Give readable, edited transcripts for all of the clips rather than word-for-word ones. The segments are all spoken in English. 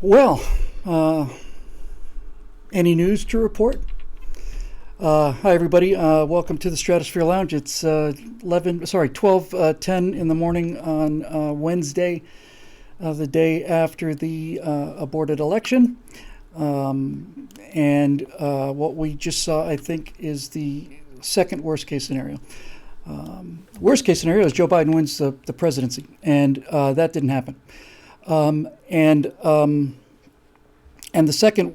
Well, any news to report? Hi everybody. Welcome to the Stratosphere Lounge. It's 12:10 in the morning on Wednesday, the day after the aborted election. And what we just saw, I think, is the second worst case scenario. Worst case scenario is Joe Biden wins the presidency, and that didn't happen. And the second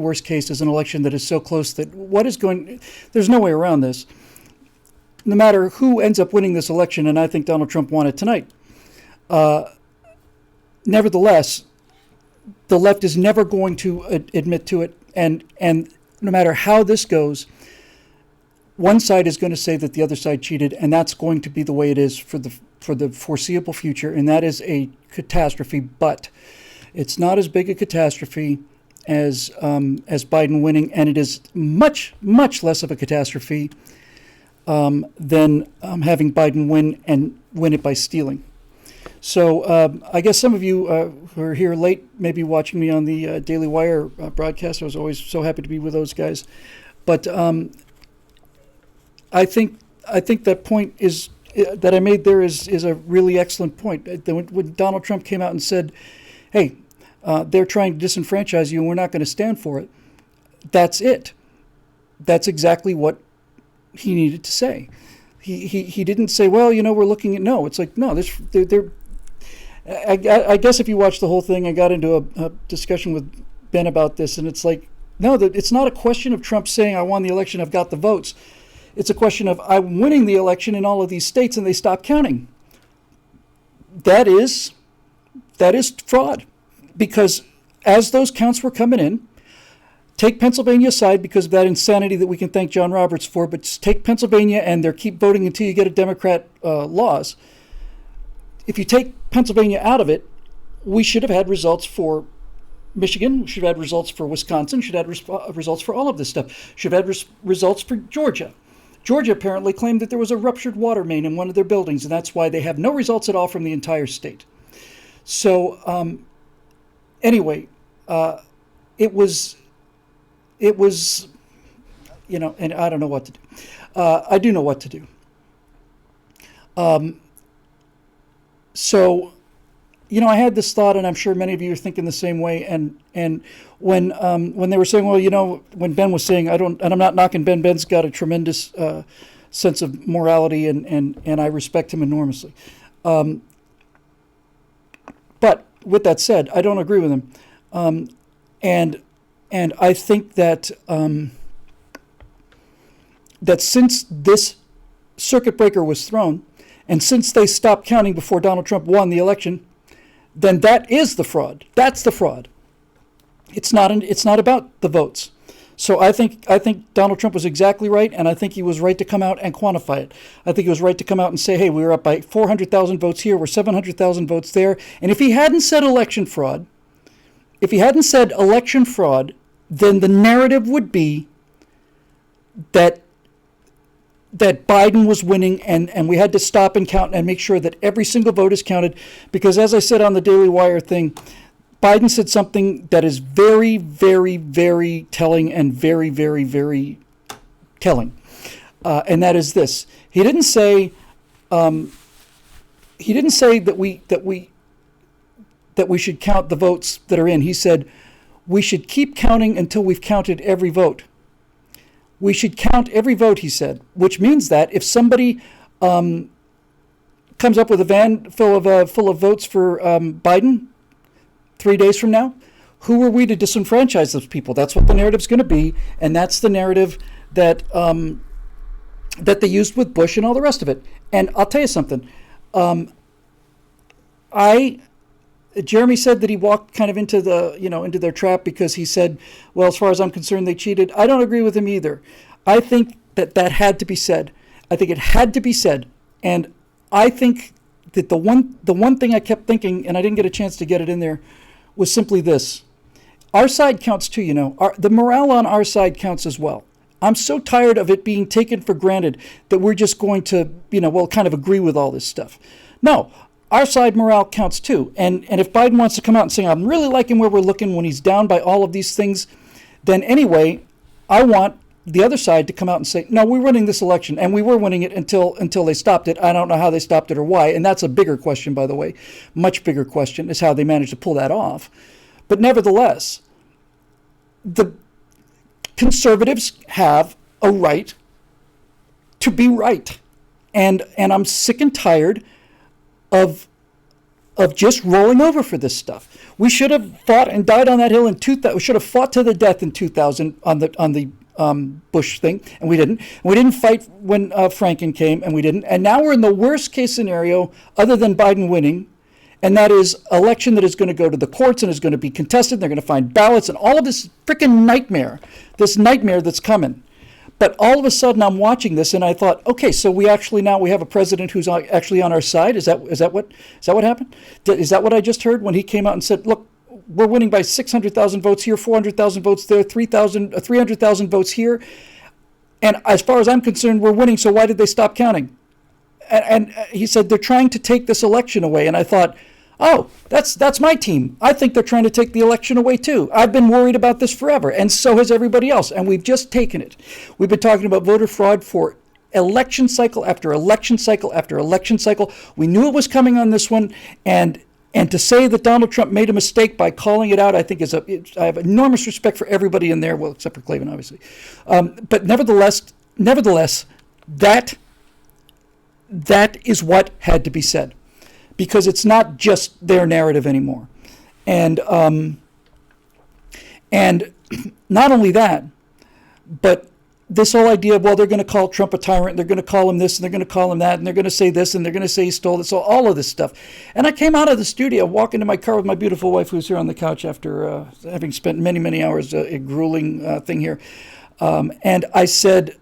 worst case is an election that is so close that there's no way around this. No matter who ends up winning this election, and I think Donald Trump won it tonight, nevertheless, the left is never going to admit to it. And no matter how this goes, one side is going to say that the other side cheated, and that's going to be the way it is for the foreseeable future, and that is a catastrophe. But it's not as big a catastrophe as Biden winning, and it is much, much less of a catastrophe than having Biden win and win it by stealing. So I guess some of you who are here late, maybe watching me on the Daily Wire broadcast. I was always so happy to be with those guys. But I think that point is that I made there is a really excellent point. When Donald Trump came out and said, "Hey, they're trying to disenfranchise you, and we're not going to stand for it," that's it. That's exactly what he needed to say. He didn't say, "Well, we're looking at." No, it's like, no. I guess if you watch the whole thing, I got into a discussion with Ben about this, and it's like, no, it's not a question of Trump saying, "I won the election, I've got the votes." It's a question of, I'm winning the election in all of these states, and they stop counting. That is fraud, because as those counts were coming in, take Pennsylvania aside because of that insanity that we can thank John Roberts for, but just take Pennsylvania and they keep voting until you get a Democrat laws. If you take Pennsylvania out of it, we should have had results for Michigan, we should have had results for Wisconsin, should have had results for all of this stuff, should have had results for Georgia. Georgia apparently claimed that there was a ruptured water main in one of their buildings, and that's why they have no results at all from the entire state. So anyway, it was, and I don't know what to do. I do know what to do. So, I had this thought, and I'm sure many of you are thinking the same way. And when they were saying, well, when Ben was saying, and I'm not knocking Ben. Ben's got a tremendous sense of morality, and I respect him enormously. But with that said, I don't agree with him, and I think that that since this circuit breaker was thrown, and since they stopped counting before Donald Trump won the election, then that is the fraud. That's the fraud. It's not about the votes. So I think Donald Trump was exactly right, and I think he was right to come out and quantify it. I think he was right to come out and say, hey, we were up by 400,000 votes here, we're 700,000 votes there. And if he hadn't said election fraud, then the narrative would be that Biden was winning, and we had to stop and count and make sure that every single vote is counted. Because as I said on the Daily Wire thing, Biden said something that is very, very, very telling, and very, very, very telling. And that is this. He didn't say that we should count the votes that are in. He said we should keep counting until we've counted every vote. We should count every vote, he said, which means that if somebody comes up with a van full of votes for Biden 3 days from now, who are we to disenfranchise those people? That's what the narrative's going to be, and that's the narrative that they used with Bush and all the rest of it. And I'll tell you something. Jeremy said that he walked kind of into their trap because he said, well, as far as I'm concerned, they cheated. I don't agree with him either. I think that had to be said. I think it had to be said. And I think that the one thing I kept thinking, and I didn't get a chance to get it in there, was simply this. Our side counts too, the morale on our side counts as well. I'm so tired of it being taken for granted that we're just going to, kind of agree with all this stuff. No, our side morale counts too. And if Biden wants to come out and say, I'm really liking where we're looking when he's down by all of these things, then anyway, I want the other side to come out and say, no, we're winning this election, and we were winning it until they stopped it. I don't know how they stopped it or why, and that's a bigger question, by the way. Much bigger question is how they managed to pull that off. But nevertheless, the conservatives have a right to be right. And I'm sick and tired of just rolling over for this stuff. We should have fought and died on that hill in 2000. We should have fought to the death in 2000 on the Bush thing, and we didn't. We didn't fight when Franken came, and we didn't. And now we're in the worst case scenario, other than Biden winning, and that is election that is going to go to the courts and is going to be contested. They're going to find ballots and all of this freaking nightmare, that's coming. But all of a sudden, I'm watching this, and I thought, okay, so we have a president who's actually on our side. Is that what happened? Is that what I just heard when he came out and said, look, we're winning by 600,000 votes here, 400,000 votes there, 300,000 votes here, and as far as I'm concerned, we're winning. So why did they stop counting? And he said they're trying to take this election away, and I thought, oh, that's my team. I think they're trying to take the election away too. I've been worried about this forever, and so has everybody else, and we've just taken it. We've been talking about voter fraud for election cycle after election cycle after election cycle. We knew it was coming on this one, and to say that Donald Trump made a mistake by calling it out, I think I have enormous respect for everybody in there, well, except for Clavin, obviously. But nevertheless, that is what had to be said, because it's not just their narrative anymore. And not only that, but this whole idea of, well, they're going to call Trump a tyrant, they're going to call him this, and they're going to call him that, and they're going to say this, and they're going to say he stole this, so all of this stuff. And I came out of the studio, walk into my car with my beautiful wife, who's here on the couch after having spent many, many hours a grueling thing here. And I said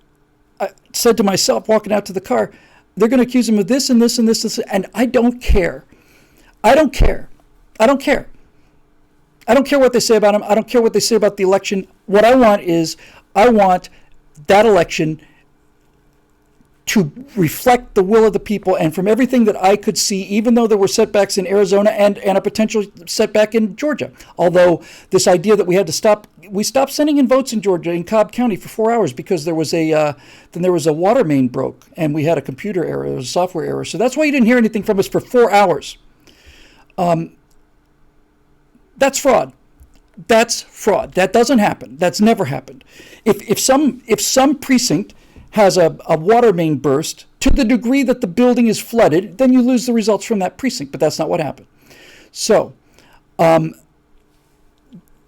to myself, walking out to the car, they're going to accuse him of this and this and this, and I don't care. I don't care what they say about him. I don't care what they say about the election. What I want is, that election to reflect the will of the people. And from everything that I could see, even though there were setbacks in Arizona and a potential setback in Georgia, although this idea that we stopped sending in votes in Georgia, in Cobb County, for 4 hours because there was a water main broke and we had a computer error, there was a software error. So that's why you didn't hear anything from us for 4 hours. That's fraud. That's fraud. That doesn't happen. That's never happened. If some precinct has a water main burst to the degree that the building is flooded, then you lose the results from that precinct. But that's not what happened. So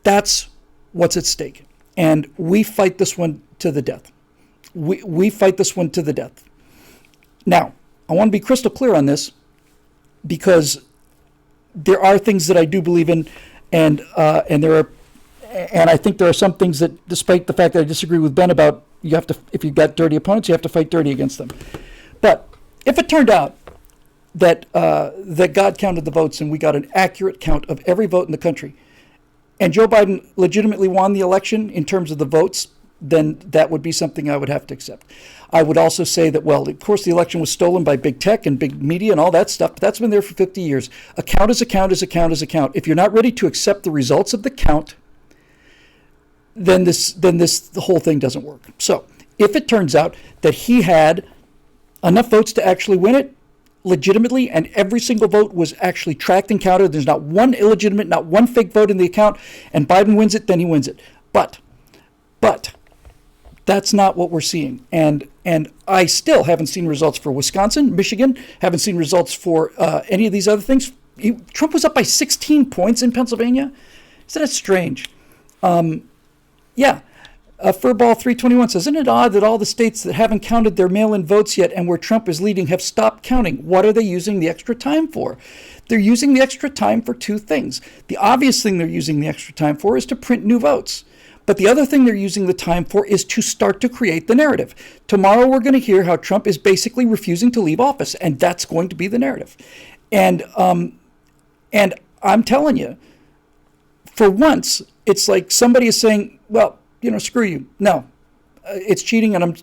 that's what's at stake. And we fight this one to the death. We fight this one to the death. Now, I want to be crystal clear on this, because there are things that I do believe in, and I think there are some things that, despite the fact that I disagree with Ben about, if you've got dirty opponents, you have to fight dirty against them. But if it turned out that God counted the votes and we got an accurate count of every vote in the country, and Joe Biden legitimately won the election in terms of the votes, then that would be something I would have to accept. I would also say that, well, of course, the election was stolen by big tech and big media and all that stuff, but that's been there for 50 years. A count is a count is a count is a count. If you're not ready to accept the results of the count, then the whole thing doesn't work. So if it turns out that he had enough votes to actually win it legitimately, and every single vote was actually tracked and counted, there's not one illegitimate, not one fake vote in the account, and Biden wins it, then he wins it. But that's not what we're seeing. And I still haven't seen results for Wisconsin, Michigan, haven't seen results for any of these other things. Trump was up by 16 points in Pennsylvania. Isn't that strange? Yeah. Furball 321 says, isn't it odd that all the states that haven't counted their mail-in votes yet and where Trump is leading have stopped counting? What are they using the extra time for? They're using the extra time for two things. The obvious thing they're using the extra time for is to print new votes. But the other thing they're using the time for is to start to create the narrative. Tomorrow we're going to hear how Trump is basically refusing to leave office, and that's going to be the narrative. And I'm telling you, for once, it's like somebody is saying, well, screw you. No, it's cheating, and I'm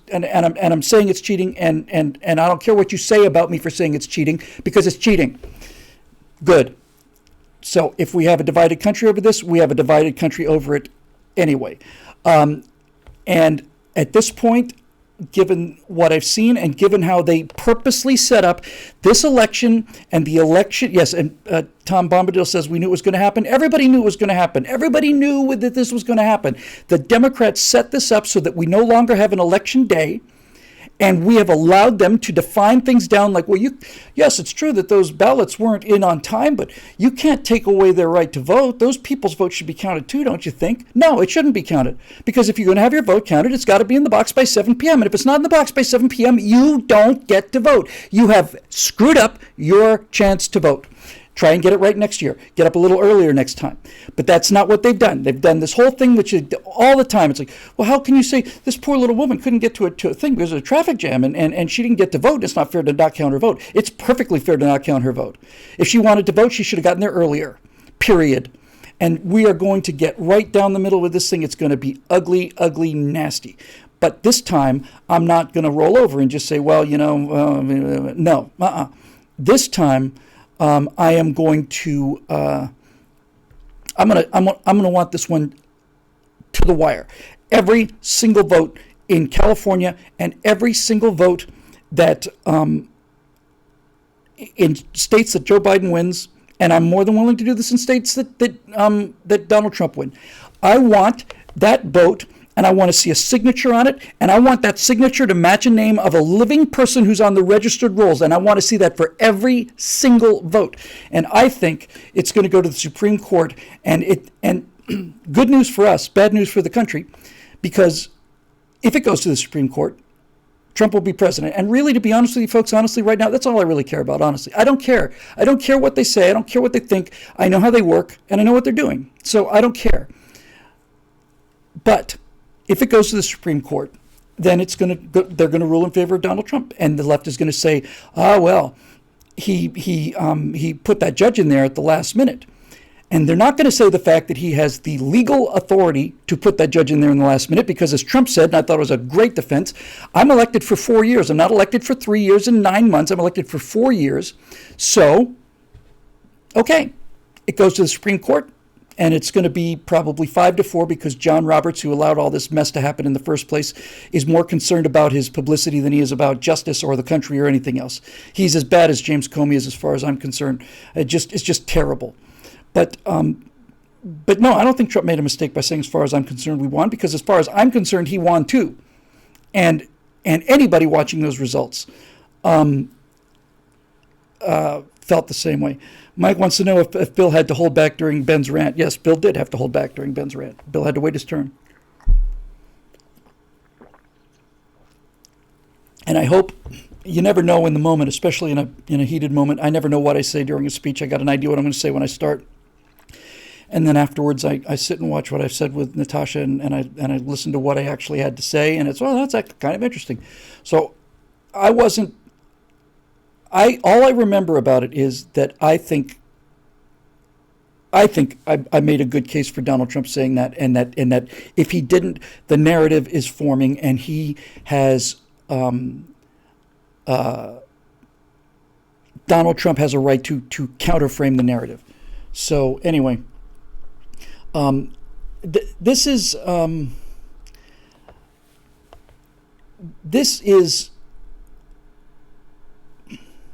saying it's cheating, and I don't care what you say about me for saying it's cheating, because it's cheating. Good. So if we have a divided country over this, we have a divided country over it anyway. And at this point, given what I've seen and given how they purposely set up this election and the election, yes, and Tom Bombadil says we knew it was going to happen. Everybody knew it was going to happen. Everybody knew that this was going to happen. The Democrats set this up so that we no longer have an election day. And we have allowed them to define things down like, well, yes, it's true that those ballots weren't in on time, but you can't take away their right to vote. Those people's votes should be counted too, don't you think? No, it shouldn't be counted. Because if you're going to have your vote counted, it's got to be in the box by 7 p.m. And if it's not in the box by 7 p.m., you don't get to vote. You have screwed up your chance to vote. Try and get it right next year. Get up a little earlier next time. But that's not what they've done. They've done this whole thing, which is all the time. It's like, well, how can you say this poor little woman couldn't get to a thing because of a traffic jam and she didn't get to vote? It's not fair to not count her vote. It's perfectly fair to not count her vote. If she wanted to vote, she should have gotten there earlier, period. And we are going to get right down the middle with this thing. It's going to be ugly, ugly, nasty. But this time, I'm not going to roll over and just say, well, no. This time, I am going to. I'm gonna want this one to the wire. Every single vote in California and every single vote that in states that Joe Biden wins, and I'm more than willing to do this in states that Donald Trump win. I want that vote. And I want to see a signature on it, and I want that signature to match a name of a living person who's on the registered rolls, and I want to see that for every single vote. And I think it's going to go to the Supreme Court, and good news for us, bad news for the country, because if it goes to the Supreme Court, Trump will be president. And really, to be honest with you folks, honestly, right now, that's all I really care about, honestly. I don't care. I don't care what they say. I don't care what they think. I know how they work, and I know what they're doing. So I don't care. But if it goes to the Supreme Court, then they're going to rule in favor of Donald Trump, and the left is going to say, well, he put that judge in there at the last minute, and they're not going to say the fact that he has the legal authority to put that judge in there in the last minute, because as Trump said, and I thought it was a great defense, I'm elected for 4 years. I'm not elected for 3 years and 9 months. I'm elected for 4 years. So, okay, it goes to the Supreme Court. And it's going to be probably 5-4 because John Roberts, who allowed all this mess to happen in the first place, is more concerned about his publicity than he is about justice or the country or anything else. He's as bad as James Comey is, as far as I'm concerned. It's just terrible. But no, I don't think Trump made a mistake by saying, as far as I'm concerned, we won, because as far as I'm concerned, he won too. And anybody watching those results felt the same way. Mike wants to know if Bill had to hold back during Ben's rant. Yes, Bill did have to hold back during Ben's rant. Bill had to wait his turn. And I hope, you never know in the moment, especially in a heated moment. I never know what I say during a speech. I got an idea what I'm going to say when I start. And then afterwards, I sit and watch what I've said with Natasha, and I listen to what I actually had to say. And it's, well, that's kind of interesting. So all I remember about it is that I think I made a good case for Donald Trump saying that, and that if he didn't, the narrative is forming, and he has Donald Trump has a right to counterframe the narrative. So anyway, this is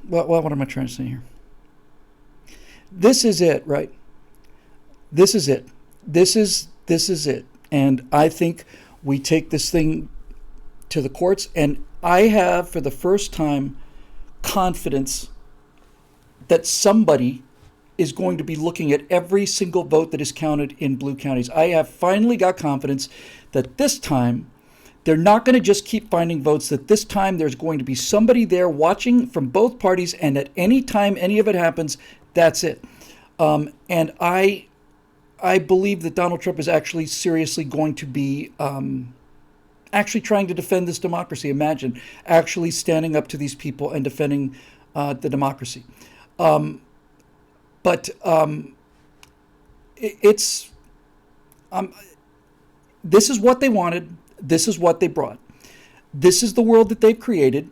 what am I trying to say here? This is it, right? This is it. This is it. And I think we take this thing to the courts, and I have, for the first time, confidence that somebody is going to be looking at every single vote that is counted in blue counties. I have finally got confidence that this time they're not going to just keep finding votes, that this time there's going to be somebody there watching from both parties, and at any time any of it happens, that's it. And I believe that Donald Trump is actually seriously going to be actually trying to defend this democracy. Imagine actually standing up to these people and defending the democracy. This is what they wanted. This is what they brought. This is the world that they've created.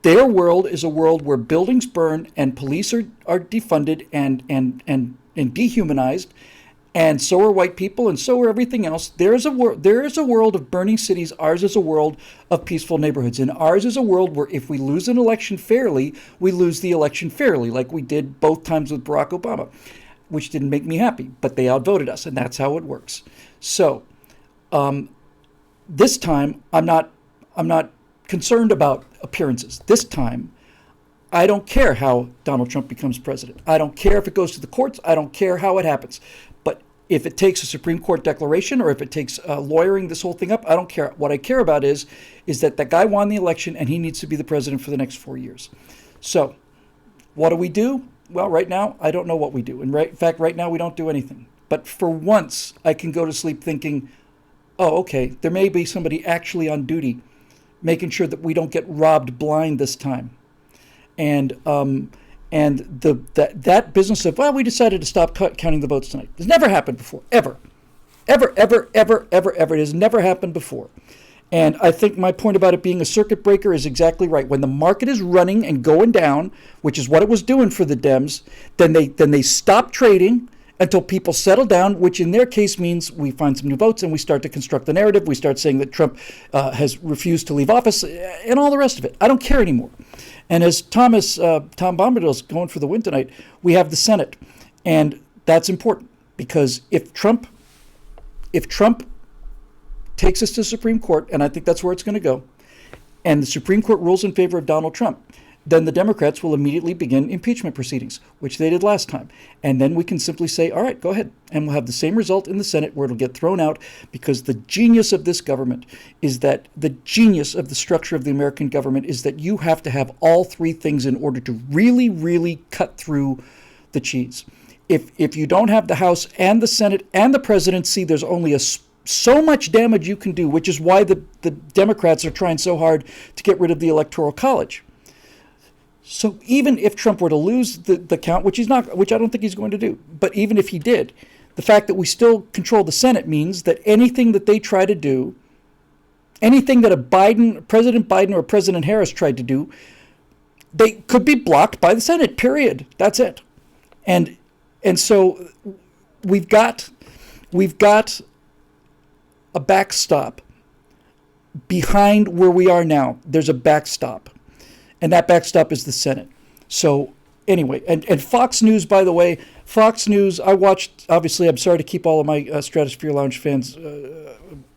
Their world is a world where buildings burn and police are defunded and dehumanized, and so are white people, and so are everything else. There is a world of burning cities. Ours is a world of peaceful neighborhoods, and ours is a world where if we lose an election fairly, we lose the election fairly, like we did both times with Barack Obama, which didn't make me happy, but they outvoted us, and that's how it works. So this time, I'm not concerned about appearances. This time, I don't care how Donald Trump becomes president. I don't care if it goes to the courts. I don't care how it happens. But if it takes a Supreme Court declaration or if it takes lawyering this whole thing up, I don't care. What I care about is that that guy won the election and he needs to be the president for the next 4 years. So what do we do? Well, right now, I don't know what we do. In fact, right now, we don't do anything. But for once, I can go to sleep thinking, oh, okay, there may be somebody actually on duty making sure that we don't get robbed blind this time. And that business of, well, we decided to stop counting the votes tonight. It's never happened before, ever. Ever. It has never happened before. And I think my point about it being a circuit breaker is exactly right. When the market is running and going down, which is what it was doing for the Dems, then they stop trading until people settle down, which in their case means we find some new votes and we start to construct the narrative. We start saying that Trump has refused to leave office and all the rest of it. I don't care anymore. And as Tom Bombadil's going for the win tonight, we have the Senate. And that's important because if Trump takes us to the Supreme Court, and I think that's where it's going to go, and the Supreme Court rules in favor of Donald Trump, then the Democrats will immediately begin impeachment proceedings, which they did last time. And then we can simply say, all right, go ahead. And we'll have the same result in the Senate where it'll get thrown out because the genius of this government is that the genius of the structure of the American government is that you have to have all three things in order to really, really cut through the cheese. If you don't have the House and the Senate and the presidency, there's only so much damage you can do, which is why the Democrats are trying so hard to get rid of the Electoral College. So even if Trump were to lose the count, which I don't think he's going to do, but even if he did, the fact that we still control the Senate means that anything that they try to do, anything that President Biden or President Harris tried to do, they could be blocked by the Senate, period. That's it. And so we've got a backstop behind where we are now. There's a backstop. And that backstop is the Senate. So anyway, and Fox News, by the way, Fox News, I watched, obviously, I'm sorry to keep all of my Stratosphere Lounge fans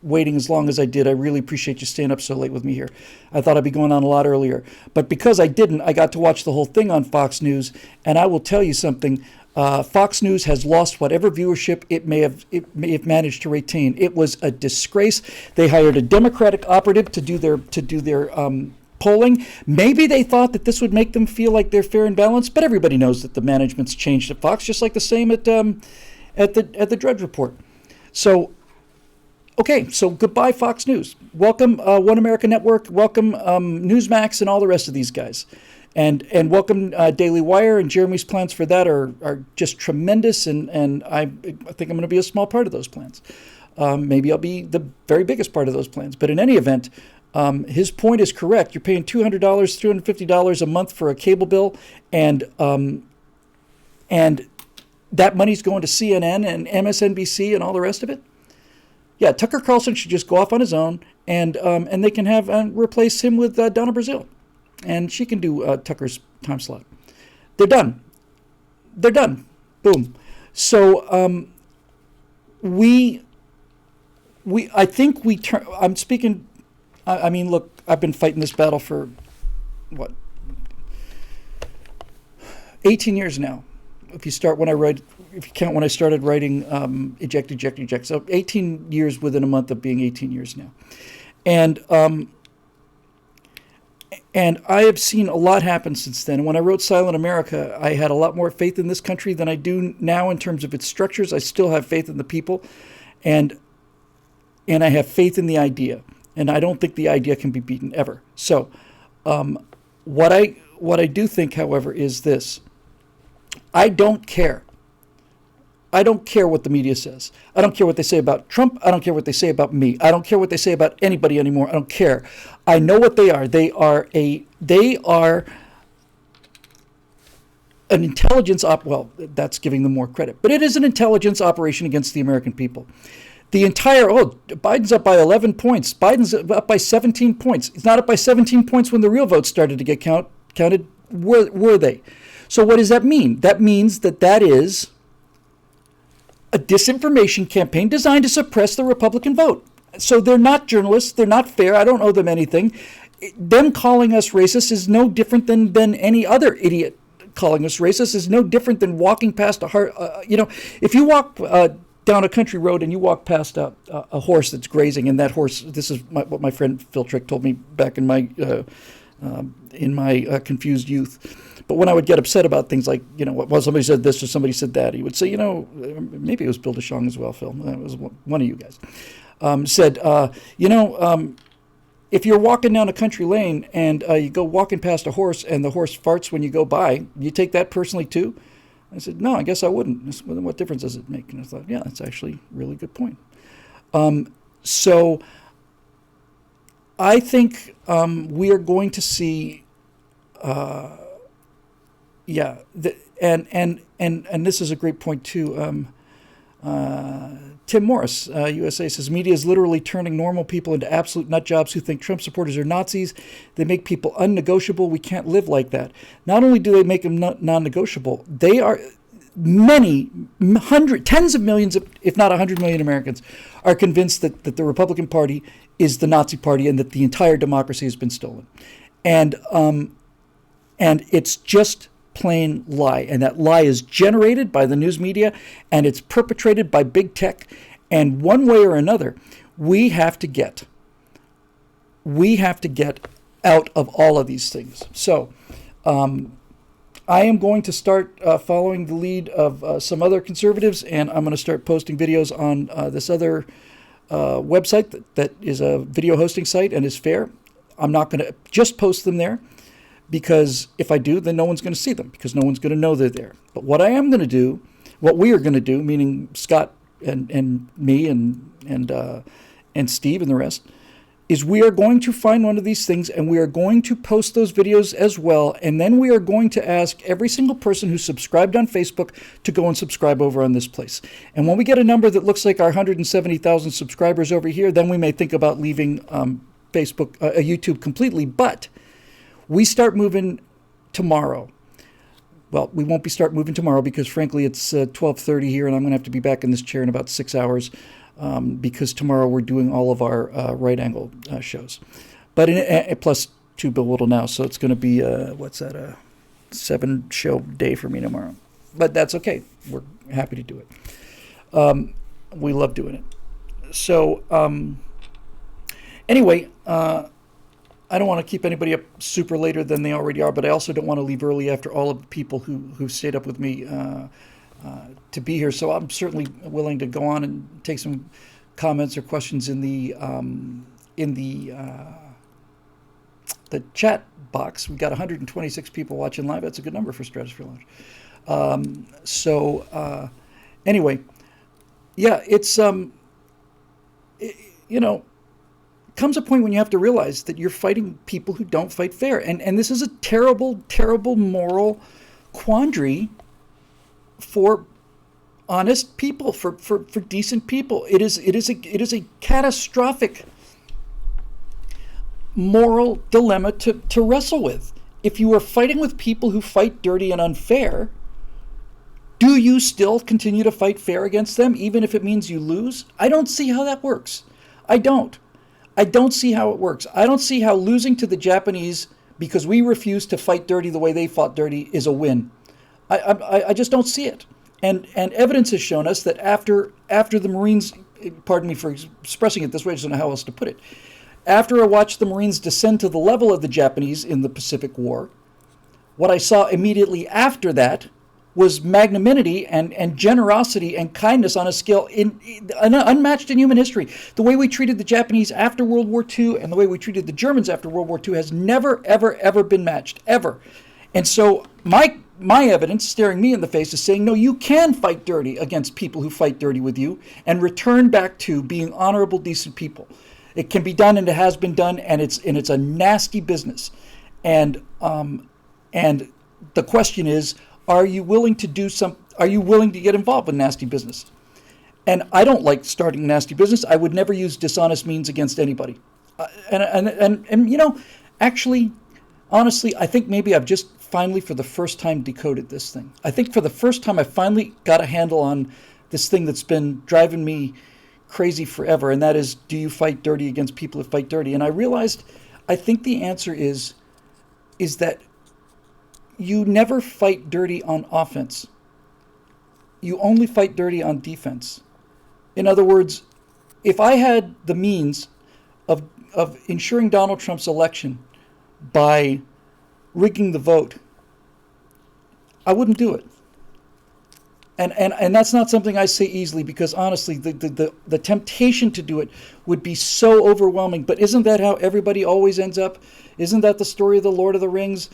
waiting as long as I did. I really appreciate you staying up so late with me here. I thought I'd be going on a lot earlier. But because I didn't, I got to watch the whole thing on Fox News. And I will tell you something. Fox News has lost whatever viewership it may have managed to retain. It was a disgrace. They hired a Democratic operative to do their polling. Maybe they thought that this would make them feel like they're fair and balanced, but everybody knows that the management's changed at Fox, just like the same at the Drudge Report. So, okay, so goodbye Fox News. Welcome One America Network. Welcome Newsmax and all the rest of these guys. And welcome Daily Wire, and Jeremy's plans for that are just tremendous, and I think I'm going to be a small part of those plans. Maybe I'll be the very biggest part of those plans. But in any event, his point is correct. You're paying $200, $350 a month for a cable bill, and that money's going to CNN and MSNBC and all the rest of it. Yeah, Tucker Carlson should just go off on his own, and they can have replace him with Donna Brazile, and she can do Tucker's time slot. They're done. Boom. So I think we turn. I'm speaking. I mean, look, I've been fighting this battle for, 18 years now. If you count when I started writing Eject. So 18 years within a month of being 18 years now. And I have seen a lot happen since then. And when I wrote Silent America, I had a lot more faith in this country than I do now in terms of its structures. I still have faith in the people. And I have faith in the idea. And I don't think the idea can be beaten ever. So what I do think, however, is this. I don't care I don't care what the media says. I don't care what they say about Trump. I don't care what they say about me. I don't care what they say about anybody anymore. I don't care. I know what they are. They are an intelligence well, that's giving them more credit, but it is an intelligence operation against the American people. The entire, Biden's up by 11 points. Biden's up by 17 points. He's not up by 17 points when the real votes started to get counted. Were they? So what does that mean? That means that is a disinformation campaign designed to suppress the Republican vote. So they're not journalists. They're not fair. I don't owe them anything. Them calling us racist is no different than any other idiot calling us racist. Is no different than walking past if you walk down a country road and you walk past a horse that's grazing, and that horse, this is what my friend Phil Trick told me back in my confused youth. But when I would get upset about things like, well, somebody said this or somebody said that, he would say, maybe it was Bill DeShong as well, Phil. It was one of you guys. Said, if you're walking down a country lane and you go walking past a horse and the horse farts when you go by, you take that personally too? I said, no, I guess I wouldn't. I said, well, then what difference does it make? And I thought, yeah, that's actually a really good point. So I think we are going to see, and this is a great point too. Tim Morris, USA, says media is literally turning normal people into absolute nut jobs who think Trump supporters are Nazis. They make people unnegotiable. We can't live like that. Not only do they make them non-negotiable, they are tens of millions, if not 100 million Americans are convinced that the Republican Party is the Nazi party and that the entire democracy has been stolen. And it's just plain lie, and that lie is generated by the news media and it's perpetrated by big tech, and one way or another we have to get out of all of these things. So I am going to start following the lead of some other conservatives, and I'm going to start posting videos on this other website that is a video hosting site and is fair. I'm not going to just post them there, because if I do, then no one's going to see them, because no one's going to know they're there. But what I am going to do, what we are going to do, meaning Scott and me and Steve and the rest, is we are going to find one of these things and we are going to post those videos as well. And then we are going to ask every single person who's subscribed on Facebook to go and subscribe over on this place. And when we get a number that looks like our 170,000 subscribers over here, then we may think about leaving Facebook, YouTube completely. But we start moving tomorrow. Well, we won't start moving tomorrow because, frankly, it's 12:30 here, and I'm going to have to be back in this chair in about 6 hours because tomorrow we're doing all of our right-angle shows. But plus 2 Bill Whittle now, so it's going to be, a 7-show day for me tomorrow. But that's okay. We're happy to do it. We love doing it. So anyway, I don't want to keep anybody up super later than they already are, but I also don't want to leave early after all of the people who stayed up with me to be here. So I'm certainly willing to go on and take some comments or questions in the chat box. We've got 126 people watching live. That's a good number for Stratosphere Lounge. Anyway, yeah, it's comes a point when you have to realize that you're fighting people who don't fight fair. And this is a terrible, terrible moral quandary for honest people, for decent people. It is a catastrophic moral dilemma to wrestle with. If you are fighting with people who fight dirty and unfair, do you still continue to fight fair against them, even if it means you lose? I don't see how that works. I don't see how it works. I don't see how losing to the Japanese because we refuse to fight dirty the way they fought dirty is a win. I just don't see it. And evidence has shown us that after the Marines, pardon me for expressing it this way, I just don't know how else to put it. After I watched the Marines descend to the level of the Japanese in the Pacific War, what I saw immediately after that was magnanimity and generosity and kindness on a scale unmatched in human history. The way we treated the Japanese after World War II and the way we treated the Germans after World War II has never, ever, ever been matched, ever. And so my my evidence staring me in the face is saying, no, you can fight dirty against people who fight dirty with you and return back to being honorable, decent people. It can be done, and it has been done, and it's a nasty business. And the question is, are you willing to do some? Are you willing to get involved with nasty business? And I don't like starting nasty business. I would never use dishonest means against anybody. And you know, actually, honestly, I think maybe I've just finally, for the first time, decoded this thing. I think for the first time, I finally got a handle on this thing that's been driving me crazy forever, and that is, do you fight dirty against people who fight dirty? And I realized, I think the answer is that you never fight dirty on offense. You only fight dirty on defense. In other words, if I had the means of ensuring Donald Trump's election by rigging the vote, I wouldn't do it. And that's not something I say easily, because honestly, the temptation to do it would be so overwhelming. But isn't that how everybody always ends up? Isn't that the story of the Lord of the Rings?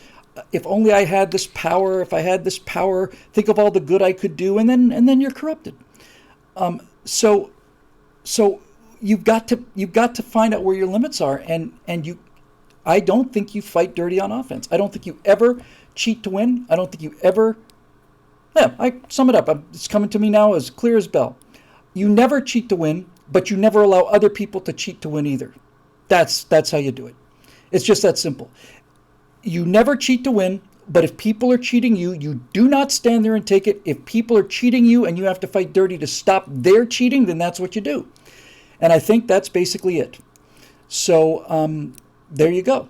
If only I had this power, if I had this power, think of all the good I could do, and then you're corrupted. So you've got to find out where your limits are, and I don't think you fight dirty on offense. I don't think you ever cheat to win. I don't think you ever. Yeah, I sum it up. It's coming to me now as clear as bell. You never cheat to win, but you never allow other people to cheat to win either. That's how you do it. It's just that simple. You never cheat to win, but if people are cheating you, you do not stand there and take it. If people are cheating you and you have to fight dirty to stop their cheating, then that's what you do. And I think that's basically it. So there you go.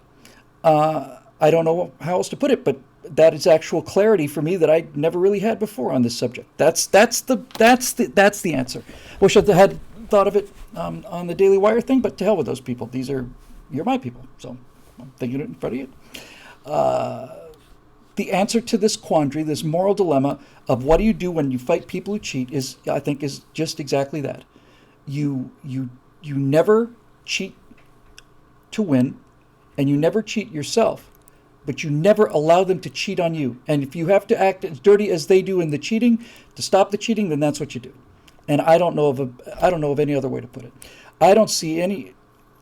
I don't know how else to put it, but that is actual clarity for me that I never really had before on this subject. That's the answer. Wish I had thought of it on the Daily Wire thing, but to hell with those people. You're my people, so I'm thinking it in front of you. The answer to this quandary, this moral dilemma of what do you do when you fight people who cheat, is just exactly that. You never cheat to win, and you never cheat yourself, but you never allow them to cheat on you. And if you have to act as dirty as they do in the cheating to stop the cheating, then that's what you do. And I don't know of any other way to put it. I don't see any.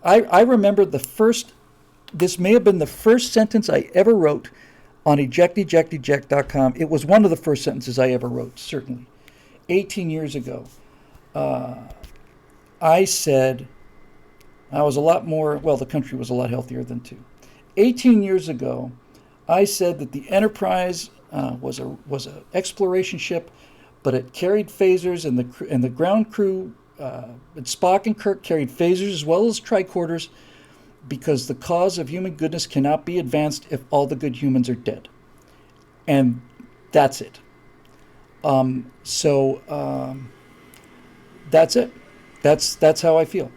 I remember this may have been the first sentence I ever wrote on eject.com. It was one of the first sentences I ever wrote, certainly. 18 years ago, I said, I was a lot more, well, the country was a lot healthier than two. 18 years ago, I said that the Enterprise was a exploration ship, but it carried phasers, and the ground crew, Spock and Kirk, carried phasers as well as tricorders, because the cause of human goodness cannot be advanced if all the good humans are dead. And that's it. That's it. That's how I feel.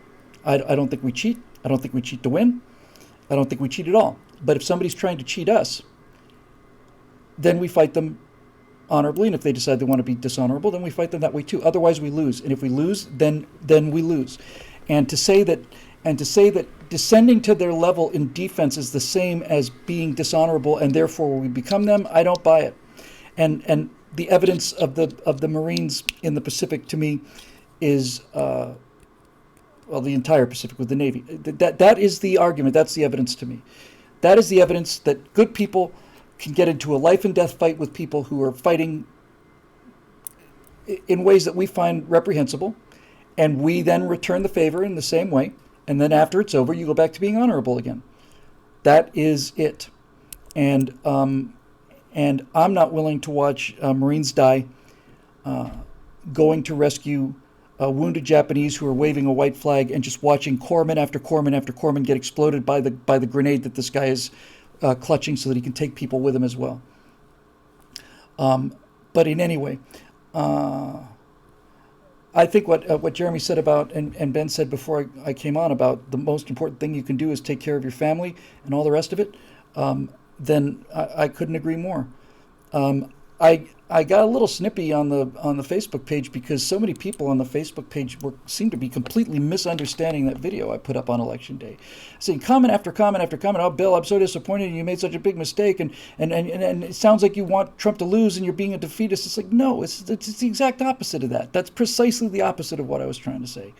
I don't think we cheat. I don't think we cheat to win. I don't think we cheat at all. But if somebody's trying to cheat us, then we fight them honorably. And if they decide they want to be dishonorable, then we fight them that way too. Otherwise, we lose. And if we lose, then we lose. And to say that descending to their level in defense is the same as being dishonorable, and therefore we become them, I don't buy it. And the evidence of the Marines in the Pacific, to me, is the entire Pacific with the Navy. That is the argument. That's the evidence to me. That is the evidence that good people can get into a life and death fight with people who are fighting in ways that we find reprehensible, and we then return the favor in the same way. And then after it's over, you go back to being honorable again. That is it. And I'm not willing to watch Marines die going to rescue wounded Japanese who are waving a white flag, and just watching corpsman after corpsman after corpsman get exploded by the grenade that this guy is clutching, so that he can take people with him as well. But in any way, I think what Jeremy said about, and Ben said before I came on, about the most important thing you can do is take care of your family and all the rest of it, then I couldn't agree more. I got a little snippy on the Facebook page because so many people on the Facebook page seem to be completely misunderstanding that video I put up on election day, saying comment after comment after comment. Oh, Bill, I'm so disappointed and you made such a big mistake, and it sounds like you want Trump to lose and you're being a defeatist. It's like, no, it's the exact opposite of that. That's precisely the opposite of what I was trying to say.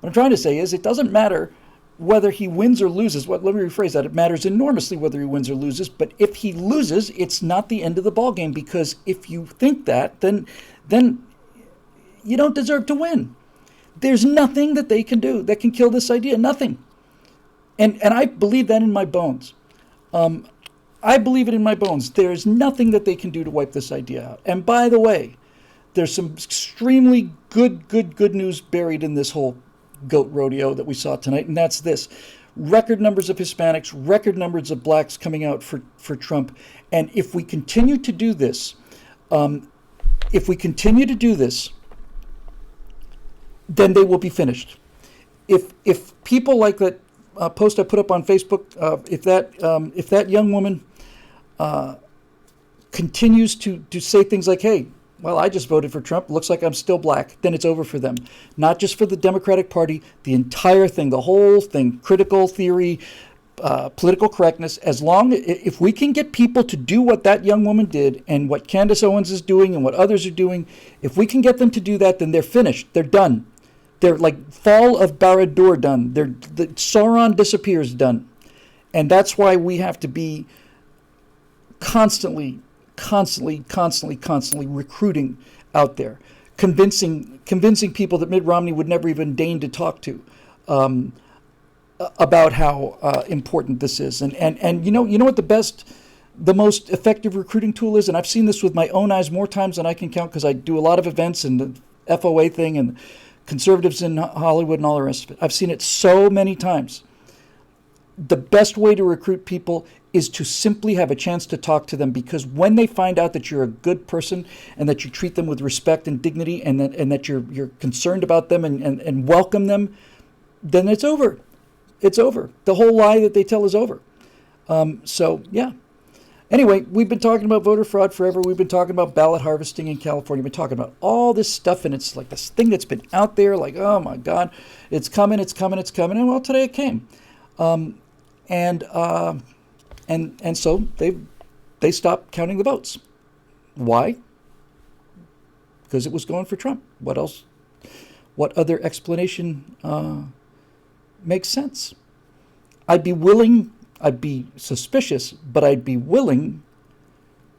What I'm trying to say is it doesn't matter whether he wins or loses. Let me rephrase that. It matters enormously whether he wins or loses. But if he loses, it's not the end of the ballgame, because if you think that, then you don't deserve to win. There's nothing that they can do that can kill this idea. Nothing. And I believe that in my bones. I believe it in my bones. There's nothing that they can do to wipe this idea out. And by the way, there's some extremely good news buried in this whole goat rodeo that we saw tonight, and that's this: record numbers of Hispanics, record numbers of blacks coming out for Trump. And if we continue to do this, then they will be finished. If people like that post I put up on Facebook, if that young woman continues to say things like, hey, well, I just voted for Trump, looks like I'm still black, then it's over for them. Not just for the Democratic Party, the entire thing, the whole thing, critical theory, political correctness. If we can get people to do what that young woman did and what Candace Owens is doing and what others are doing, if we can get them to do that, then they're finished. They're done. They're like Fall of Barad-dûr done. The Sauron disappears done. And that's why we have to be constantly recruiting out there, convincing people that Mitt Romney would never even deign to talk to about how important this is. And you know what the most effective recruiting tool is? And I've seen this with my own eyes more times than I can count, because I do a lot of events and the FOA thing and conservatives in Hollywood and all the rest of it. I've seen it so many times. The best way to recruit people is to simply have a chance to talk to them, because when they find out that you're a good person and that you treat them with respect and dignity, and that you're concerned about them and welcome them, then it's over. It's over. The whole lie that they tell is over. So, yeah. Anyway, we've been talking about voter fraud forever. We've been talking about ballot harvesting in California. We've been talking about all this stuff, and it's like this thing that's been out there, like, oh my God, it's coming. And well, today it came. And so they stopped counting the votes. Why? Because it was going for Trump. What else? What other explanation makes sense? I'd be suspicious, but I'd be willing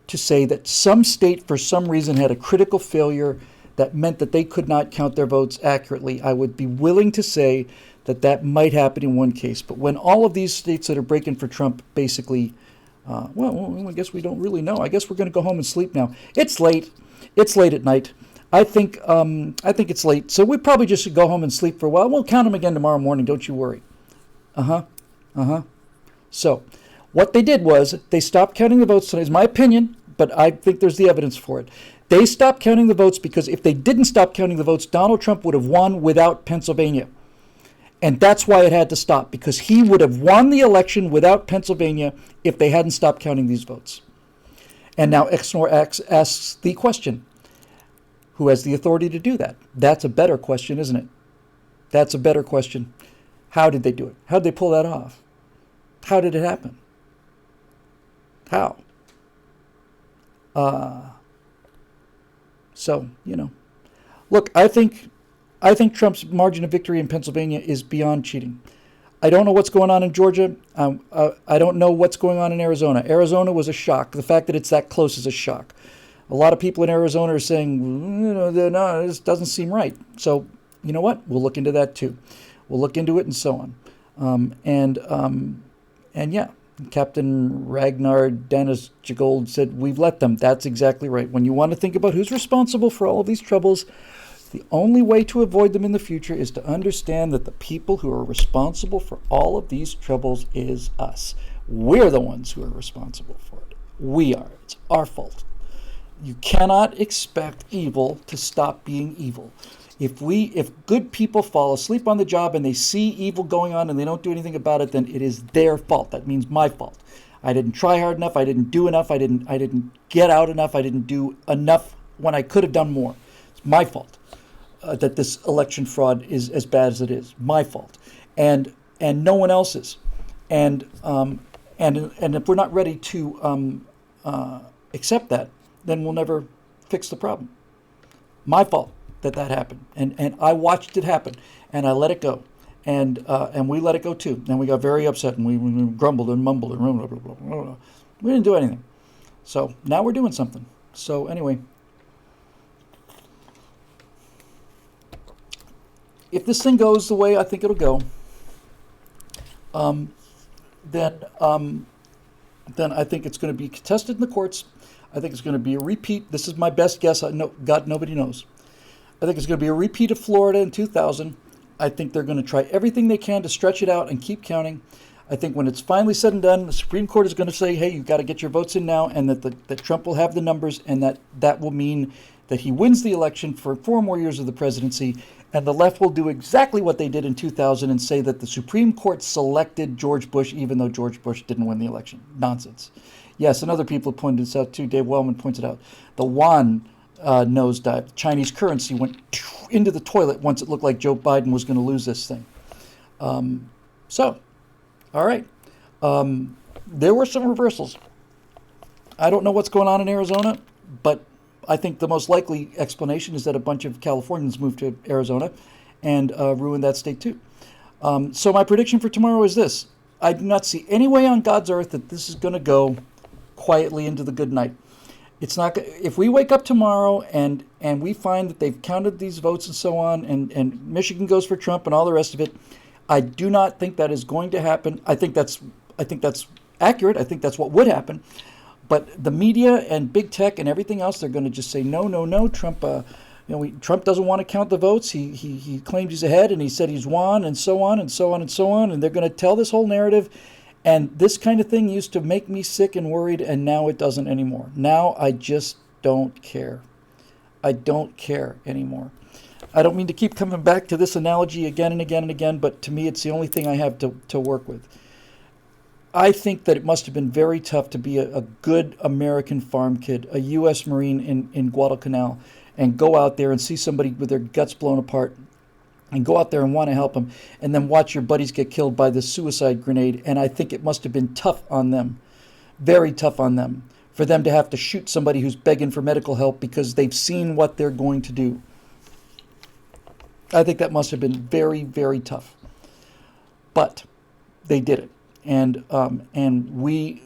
to say that some state, for some reason, had a critical failure that meant that they could not count their votes accurately. I would be willing to say that might happen in one case. But when all of these states that are breaking for Trump basically, well, I guess we don't really know. I guess we're going to go home and sleep now. It's late. It's late at night. I think it's late. So we probably just should go home and sleep for a while. We'll count them again tomorrow morning. Don't you worry. So what they did was they stopped counting the votes tonight. It's my opinion, but I think there's the evidence for it. They stopped counting the votes because if they didn't stop counting the votes, Donald Trump would have won without Pennsylvania. And that's why it had to stop, because he would have won the election without Pennsylvania if they hadn't stopped counting these votes. And now XNOR asks the question, who has the authority to do that? That's a better question, isn't it? That's a better question. How did they do it? How did they pull that off? How did it happen? How? So, look, I think Trump's margin of victory in Pennsylvania is beyond cheating. I don't know what's going on in Georgia. I don't know what's going on in Arizona. Arizona was a shock. The fact that it's that close is a shock. A lot of people in Arizona are saying, no, this doesn't seem right. So, you know what? We'll look into that too. We'll look into it and so on. And yeah, Captain Ragnar Dennis Jagold said, we've let them. That's exactly right. When you want to think about who's responsible for all of these troubles, the only way to avoid them in the future is to understand that the people who are responsible for all of these troubles is us. We're the ones who are responsible for it. We are. It's our fault. You cannot expect evil to stop being evil. If good people fall asleep on the job and they see evil going on and they don't do anything about it, then it is their fault. That means my fault. I didn't try hard enough. I didn't do enough. I didn't get out enough. I didn't do enough when I could have done more. It's my fault that this election fraud is as bad as it is. My fault, and no one else's. And if we're not ready to accept that, then we'll never fix the problem. My fault that happened, and I watched it happen, and I let it go, and we let it go too, and we got very upset, and we grumbled and mumbled and blah, blah, blah, blah, blah. We didn't do anything. So now we're doing something. So anyway, if this thing goes the way I think it'll go, then I think it's going to be contested in the courts. I think it's going to be a repeat. This is my best guess. I know, God, nobody knows. I think it's going to be a repeat of Florida in 2000. I think they're going to try everything they can to stretch it out and keep counting. I think when it's finally said and done, the Supreme Court is going to say, hey, you've got to get your votes in now, and that Trump will have the numbers, and that will mean that he wins the election for 4 more years of the presidency, and the left will do exactly what they did in 2000 and say that the Supreme Court selected George Bush even though George Bush didn't win the election. Nonsense. Yes, and other people pointed this out too. Dave Wellman pointed out the yuan nosedive. Chinese currency went into the toilet once it looked like Joe Biden was going to lose this thing. So, all right. There were some reversals. I don't know what's going on in Arizona, but I think the most likely explanation is that a bunch of Californians moved to Arizona and ruined that state too. So my prediction for tomorrow is this. I do not see any way on God's earth that this is going to go quietly into the good night. It's not. If we wake up tomorrow and we find that they've counted these votes and so on, and Michigan goes for Trump and all the rest of it, I do not think that is going to happen. I think that's accurate. I think that's what would happen. But the media and big tech and everything else, they're going to just say no. Trump, Trump doesn't want to count the votes. He claimed he's ahead, and he said he's won, and so on and so on and so on. And they're going to tell this whole narrative. And this kind of thing used to make me sick and worried, and now it doesn't anymore. Now I just don't care. I don't care anymore. I don't mean to keep coming back to this analogy again and again and again, but to me it's the only thing I have to work with. I think that it must have been very tough to be a good American farm kid, a U.S. Marine in Guadalcanal, and go out there and see somebody with their guts blown apart and go out there and want to help them, and then watch your buddies get killed by this suicide grenade. And I think it must have been tough on them, very tough on them, for them to have to shoot somebody who's begging for medical help because they've seen what they're going to do. I think that must have been very, very tough. But they did it. And we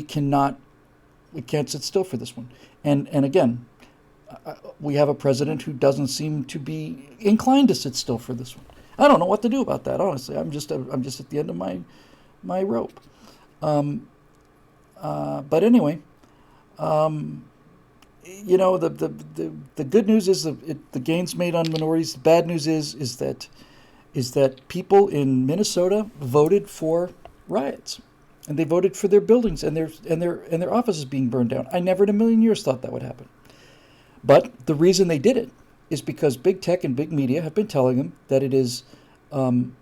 can't sit still for this one. And again, we have a president who doesn't seem to be inclined to sit still for this one. I don't know what to do about that, honestly. I'm just at the end of my rope. But anyway, the good news is the gains made on minorities. The bad news is that people in Minnesota voted for riots, and they voted for their buildings and their offices being burned down. I never in a million years thought that would happen. But the reason they did it is because big tech and big media have been telling them that it is Donald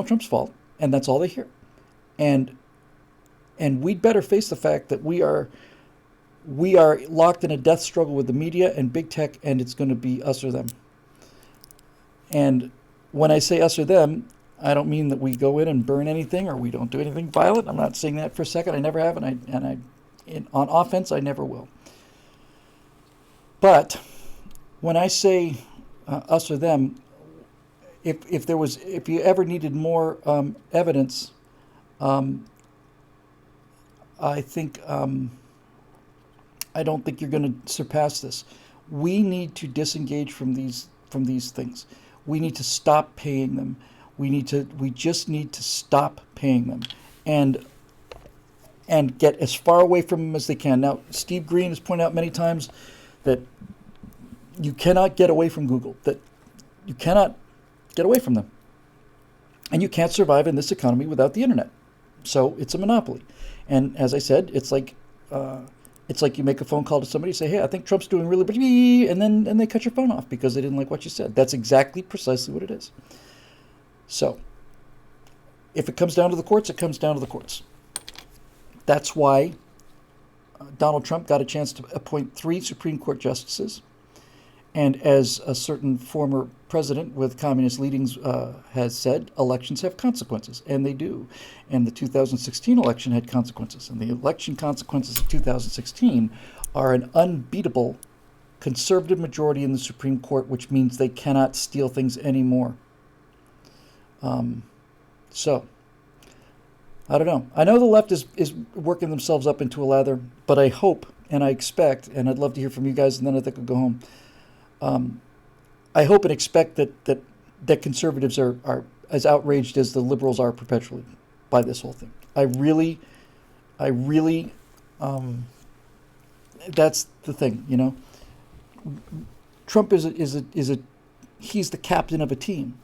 Trump's fault, and that's all they hear. And we'd better face the fact that we are locked in a death struggle with the media and big tech, and it's going to be us or them. And when I say us or them, I don't mean that we go in and burn anything or we don't do anything violent. I'm not saying that for a second. I never have, and on offense, I never will. But when I say us or them, if you ever needed more evidence, I think I don't think you're going to surpass this. We need to disengage from these things. We need to stop paying them. We just need to stop paying them and get as far away from them as they can. Now, Steve Green has pointed out many times that you cannot get away from Google, that you cannot get away from them. And you can't survive in this economy without the internet. So it's a monopoly. And as I said, it's like you make a phone call to somebody, say, hey, I think Trump's doing really bad, and then they cut your phone off because they didn't like what you said. That's exactly precisely what it is. So if it comes down to the courts, it comes down to the courts. That's why Donald Trump got a chance to appoint 3 Supreme Court justices. And as a certain former president with communist leanings has said, elections have consequences, and they do. And the 2016 election had consequences. And the election consequences of 2016 are an unbeatable conservative majority in the Supreme Court, which means they cannot steal things anymore. So, I don't know. I know the left is working themselves up into a lather, but I hope and I expect, and I'd love to hear from you guys, and then I think I'll go home. I hope and expect that conservatives are as outraged as the liberals are perpetually by this whole thing. I really, that's the thing, you know. Trump is he's the captain of a team,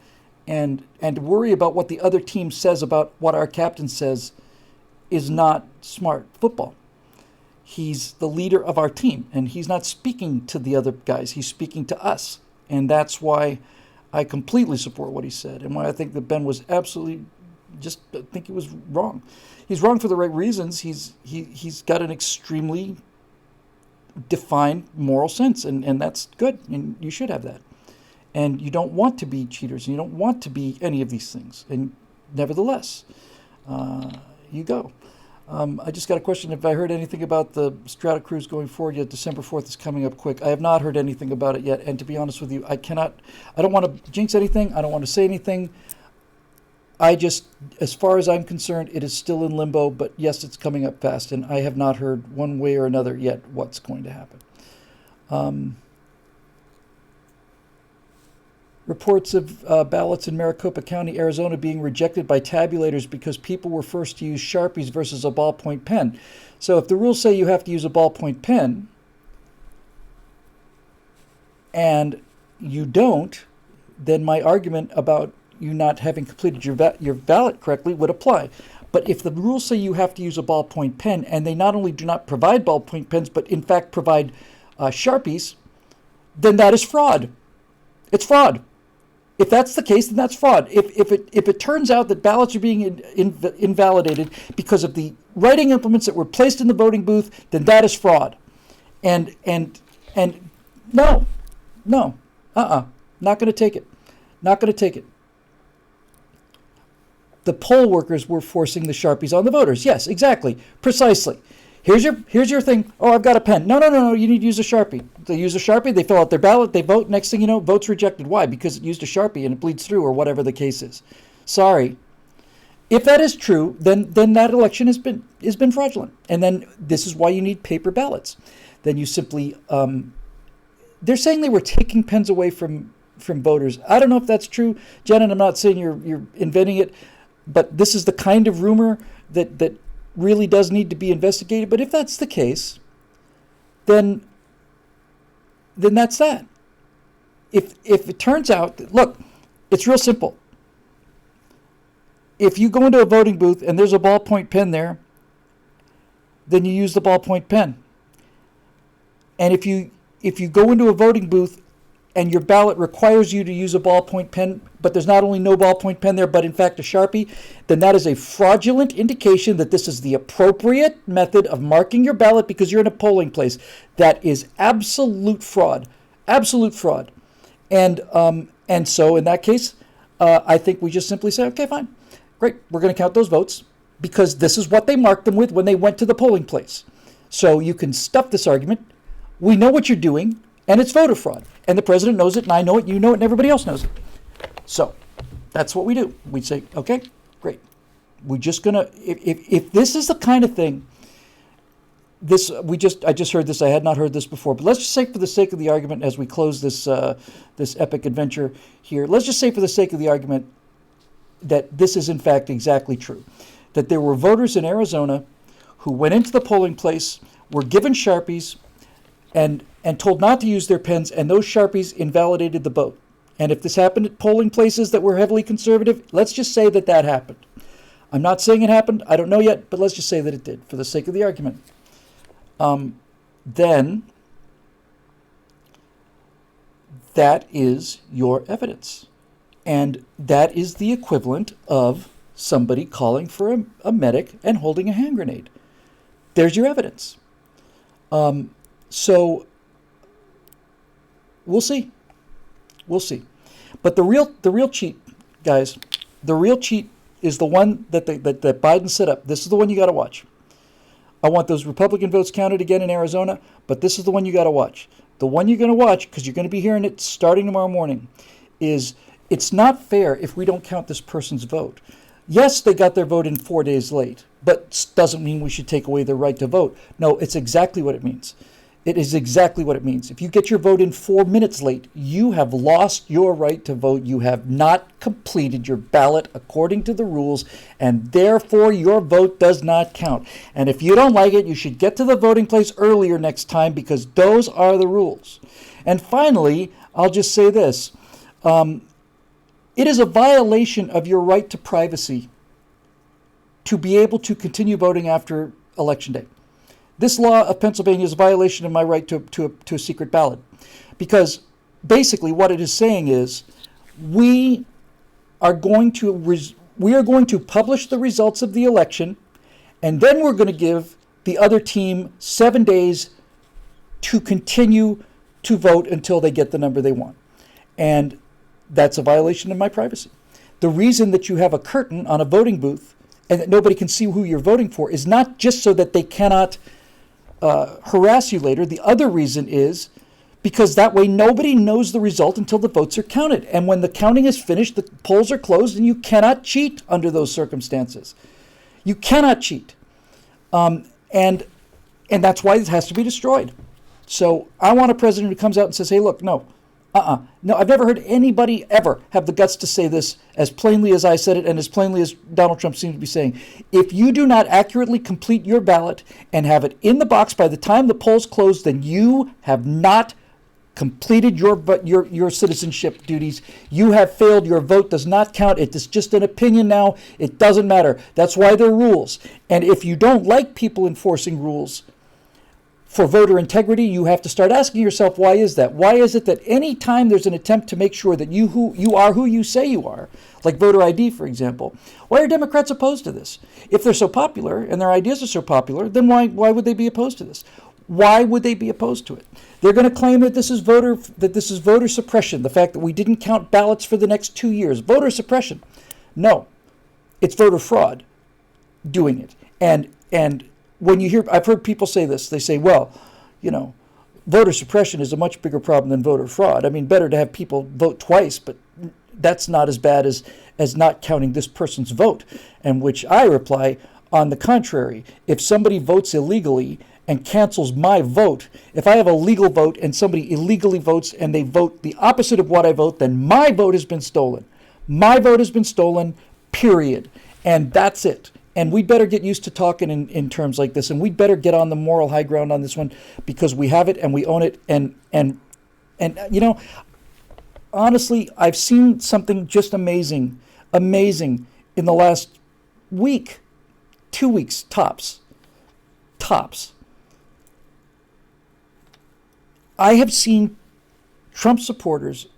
and to worry about what the other team says about what our captain says is not smart football. He's the leader of our team, and he's not speaking to the other guys. He's speaking to us, and that's why I completely support what he said, and why I think that Ben was absolutely I think he was wrong. He's wrong for the right reasons. He's got an extremely defined moral sense, and that's good, and you should have that. And you don't want to be cheaters, and you don't want to be any of these things, and nevertheless, you go. I just got a question. Have I heard anything about the Strata cruise going forward yet? December 4th is coming up quick. I have not heard anything about it yet. And to be honest with you, I don't want to jinx anything. I don't want to say anything. As far as I'm concerned, it is still in limbo. But yes, it's coming up fast. And I have not heard one way or another yet what's going to happen. Reports of ballots in Maricopa County, Arizona being rejected by tabulators because people were forced to use Sharpies versus a ballpoint pen. So if the rules say you have to use a ballpoint pen and you don't, then my argument about you not having completed your ballot correctly would apply. But if the rules say you have to use a ballpoint pen and they not only do not provide ballpoint pens, but in fact provide Sharpies, then that is fraud. It's fraud. If that's the case, then that's fraud. If it turns out that ballots are being invalidated because of the writing implements that were placed in the voting booth, then that is fraud. And no, not going to take it. Not going to take it. The poll workers were forcing the Sharpies on the voters. Yes, exactly, precisely. Here's your thing. Oh, I've got a pen. No. You need to use a Sharpie. They use a Sharpie. They fill out their ballot. They vote. Next thing you know, vote's rejected. Why? Because it used a Sharpie and it bleeds through, or whatever the case is. Sorry. If that is true, then that election has been fraudulent, and then this is why you need paper ballots. Then you simply they're saying they were taking pens away from voters. I don't know if that's true, Jen, and I'm not saying you're inventing it, but this is the kind of rumor that really does need to be investigated. But if that's the case, then that's that. If it turns out that, look, it's real simple. If you go into a voting booth and there's a ballpoint pen there, then you use the ballpoint pen. And if you go into a voting booth and your ballot requires you to use a ballpoint pen, but there's not only no ballpoint pen there, but in fact a Sharpie, then that is a fraudulent indication that this is the appropriate method of marking your ballot because you're in a polling place. That is absolute fraud. Absolute fraud. And so in that case, I think we just simply say, okay, fine. Great. We're going to count those votes because this is what they marked them with when they went to the polling place. So you can stuff this argument. We know what you're doing, and it's voter fraud. And the president knows it, and I know it, you know it, and everybody else knows it. So that's what we do. We say, okay, great. We're just going to, if this is the kind of thing, I just heard this, I had not heard this before, but let's just say for the sake of the argument as we close this epic adventure here, let's just say for the sake of the argument that this is in fact exactly true. That there were voters in Arizona who went into the polling place, were given Sharpies, and told not to use their pens, and those Sharpies invalidated the vote. And if this happened at polling places that were heavily conservative, let's just say that happened. I'm not saying it happened, I don't know yet, but let's just say that it did, for the sake of the argument. Then that is your evidence. And that is the equivalent of somebody calling for a medic and holding a hand grenade. there's your evidence. So we'll see. We'll see. But the real cheat, guys, the real cheat is the one that Biden set up. This is the one you got to watch. I want those Republican votes counted again in Arizona, but this is the one you got to watch. The one you're going to watch, because you're going to be hearing it starting tomorrow morning, is it's not fair if we don't count this person's vote. Yes, they got their vote in 4 days late, but doesn't mean we should take away their right to vote. No, it's exactly what it means. It is exactly what it means. If you get your vote in 4 minutes late, you have lost your right to vote. You have not completed your ballot according to the rules, and therefore your vote does not count. And if you don't like it, you should get to the voting place earlier next time, because those are the rules. And finally, I'll just say this. It is a violation of your right to privacy to be able to continue voting after Election Day. This law of Pennsylvania is a violation of my right to a secret ballot, because basically what it is saying is we are going to publish the results of the election, and then we're going to give the other team 7 days to continue to vote until they get the number they want. And that's a violation of my privacy. The reason that you have a curtain on a voting booth and that nobody can see who you're voting for is not just so that they cannot harass you later. The other reason is because that way nobody knows the result until the votes are counted. And when the counting is finished, the polls are closed, and you cannot cheat under those circumstances. You cannot cheat. And that's why it has to be destroyed. So I want a president who comes out and says, hey, look, no, I've never heard anybody ever have the guts to say this as plainly as I said it and as plainly as Donald Trump seems to be saying. If you do not accurately complete your ballot and have it in the box by the time the polls close, then you have not completed your citizenship duties. You have failed. Your vote does not count. It is just an opinion now. It doesn't matter. That's why there are rules. And if you don't like people enforcing rules for voter integrity, you have to start asking yourself, why is that? Why is it that any time there's an attempt to make sure that you are who you say you are, like voter ID, for example, why are Democrats opposed to this? If they're so popular and their ideas are so popular, then why would they be opposed to this? Why would they be opposed to it? They're going to claim that this is voter suppression, the fact that we didn't count ballots for the next 2 years. Voter suppression. No, it's voter fraud doing it. And when you hear, I've heard people say this, they say, well, voter suppression is a much bigger problem than voter fraud. I mean, better to have people vote twice, but that's not as bad as not counting this person's vote. And which I reply, on the contrary, if somebody votes illegally and cancels my vote, if I have a legal vote and somebody illegally votes and they vote the opposite of what I vote, then my vote has been stolen. My vote has been stolen, period. And that's it. And we better get used to talking in terms like this, and we better get on the moral high ground on this one, because we have it and we own it. And honestly, I've seen something just amazing in the last week, 2 weeks, tops. I have seen Trump supporters